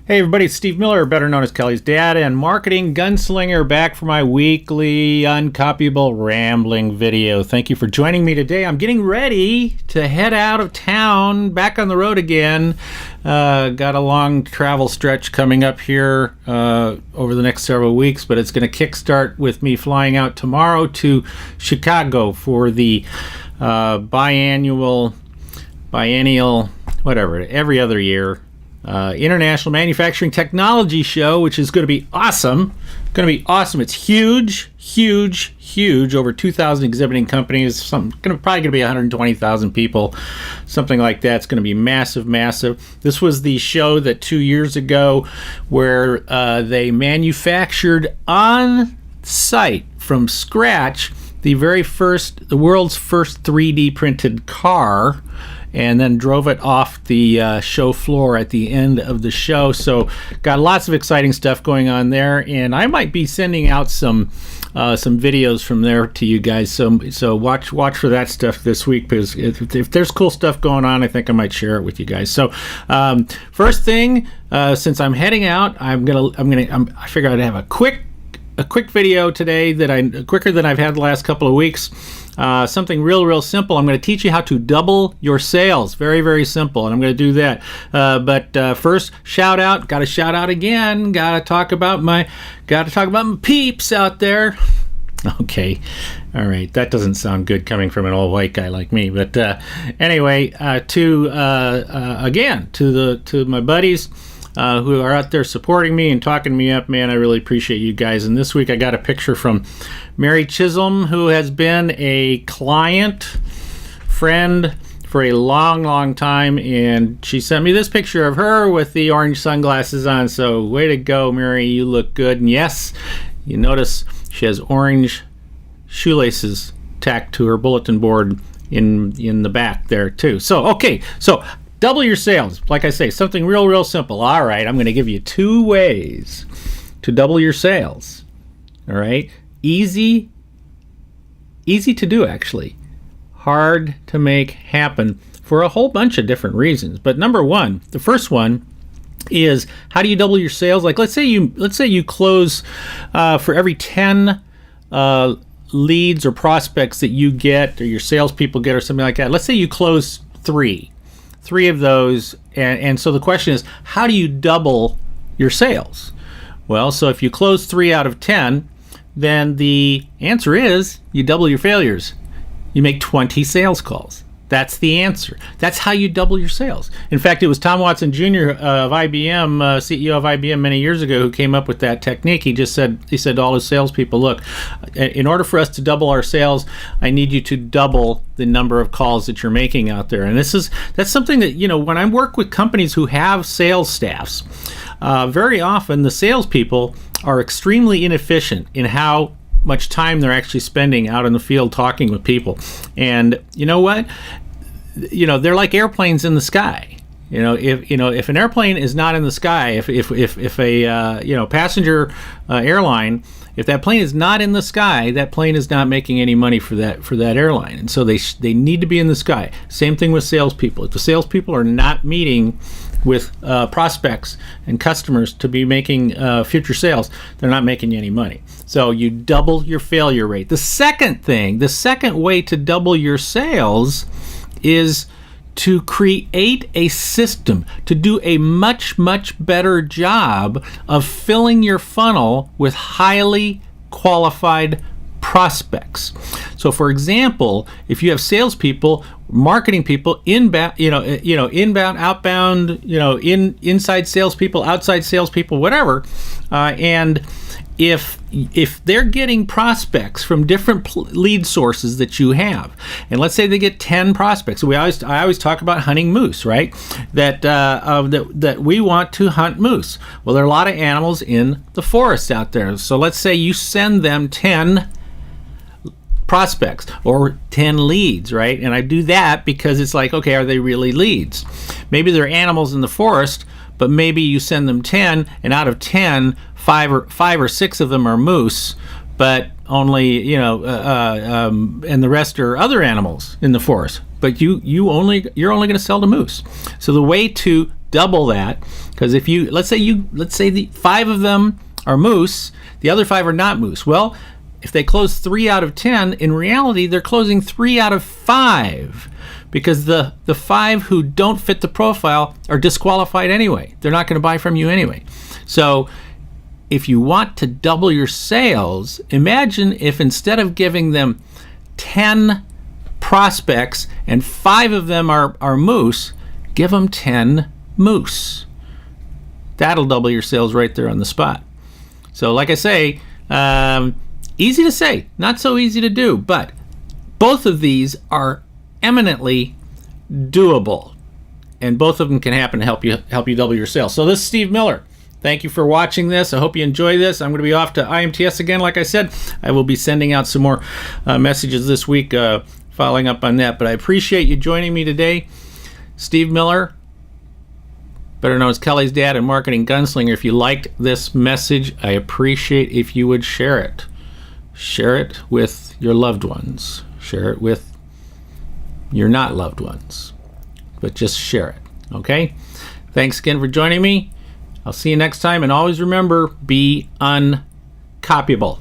Hey everybody, it's Steve Miller, better known as Kelly's dad and marketing gunslinger, back for my weekly uncopyable rambling video. Thank you for joining me today. I'm getting ready to head out of town, back on the road again. Got a long travel stretch coming up here over the next several weeks, but it's going to kickstart with me flying out tomorrow to Chicago for the biennial, whatever, every other year. International Manufacturing Technology Show, which is going to be awesome. It's huge. Over 2,000 exhibiting companies. Probably going to be 120,000 people, something like that. It's going to be massive. This was the show that 2 years ago where they manufactured on site from scratch the world's first 3D printed car, and then drove it off the show floor at the end of the show. So got lots of exciting stuff going on there, and I might be sending out some videos from there to you guys. So watch for that stuff this week, because if there's cool stuff going on, I think I might share it with you guys. So first thing, since I'm heading out, I figure I'd have a quick video today quicker than I've had the last couple of weeks. Something real simple. I'm going to teach you how to double your sales. Very simple, and I'm going to do that. But first, shout out. Got to shout out again. Got to talk about my peeps out there. Okay, all right. That doesn't sound good coming from an old white guy like me. But anyway, to my buddies who are out there supporting me and talking me up, man, I really appreciate you guys. And this week I got a picture from Mary Chisholm, who has been a client, friend for a long time, and she sent me this picture of her with the orange sunglasses on. So way to go, Mary, you look good. And yes, you notice she has orange shoelaces tacked to her bulletin board in the back there too. So okay, so double your sales. Like I say, something real simple. All right, I'm going to give you 2 ways to double your sales. All right, easy to do, actually. Hard to make happen for a whole bunch of different reasons. But number one, the first one is, how do you double your sales? Like let's say you close for every 10 leads or prospects that you get, or your salespeople get, or something like that. Let's say you close 3 of those, and so the question is, how do you double your sales? Well, so if you close 3 out of 10, then the answer is you double your failures. You make 20 sales calls. That's the answer. That's how you double your sales. In fact, it was Tom Watson Jr. Of IBM, CEO of IBM many years ago, who came up with that technique. He said to all his salespeople, look, in order for us to double our sales, I need you to double the number of calls that you're making out there. And that's something that, when I work with companies who have sales staffs, very often the salespeople are extremely inefficient in how much time they're actually spending out in the field talking with people. And you know what? They're like airplanes in the sky. If an airplane is not in the sky, if a passenger airline, if that plane is not in the sky, that plane is not making any money for that airline. And so they need to be in the sky. Same thing with salespeople. If the salespeople are not meeting with prospects and customers to be making future sales, they're not making any money. So you double your failure rate. The second way to double your sales is to create a system, to do a much better job of filling your funnel with highly qualified prospects. So for example, if you have salespeople, marketing people, inbound, outbound, inside salespeople, outside salespeople, whatever, and if they're getting prospects from different lead sources that you have, and let's say they get 10 prospects, I always talk about hunting moose, right? That we want to hunt moose. Well, there are a lot of animals in the forest out there. So let's say you send them 10 prospects or 10 leads, right? And I do that because it's like, okay, are they really leads? Maybe they're animals in the forest, but maybe you send them 10, and out of 10, 5 or 6 of them are moose, but only and the rest are other animals in the forest. But you're only going to sell to moose. So the way to double that, because if you let's say the 5 of them are moose, the other 5 are not moose. Well, if they close 3 out of 10, in reality they're closing 3 out of 5, because the 5 who don't fit the profile are disqualified anyway. They're not going to buy from you anyway. So if you want to double your sales, imagine if instead of giving them 10 prospects and 5 of them are moose, give them 10 moose. That'll double your sales right there on the spot. So like I say, easy to say, not so easy to do, but both of these are eminently doable, and both of them can happen to help you double your sales. So this is Steve Miller. Thank you for watching this. I hope you enjoy this. I'm going to be off to IMTS again. Like I said, I will be sending out some more messages this week following up on that. But I appreciate you joining me today. Steve Miller, better known as Kelly's dad and marketing gunslinger. If you liked this message, I appreciate if you would share it. Share it with your loved ones. Share it with your not loved ones. But just share it, okay? Thanks again for joining me. I'll see you next time, and always remember, be uncopyable.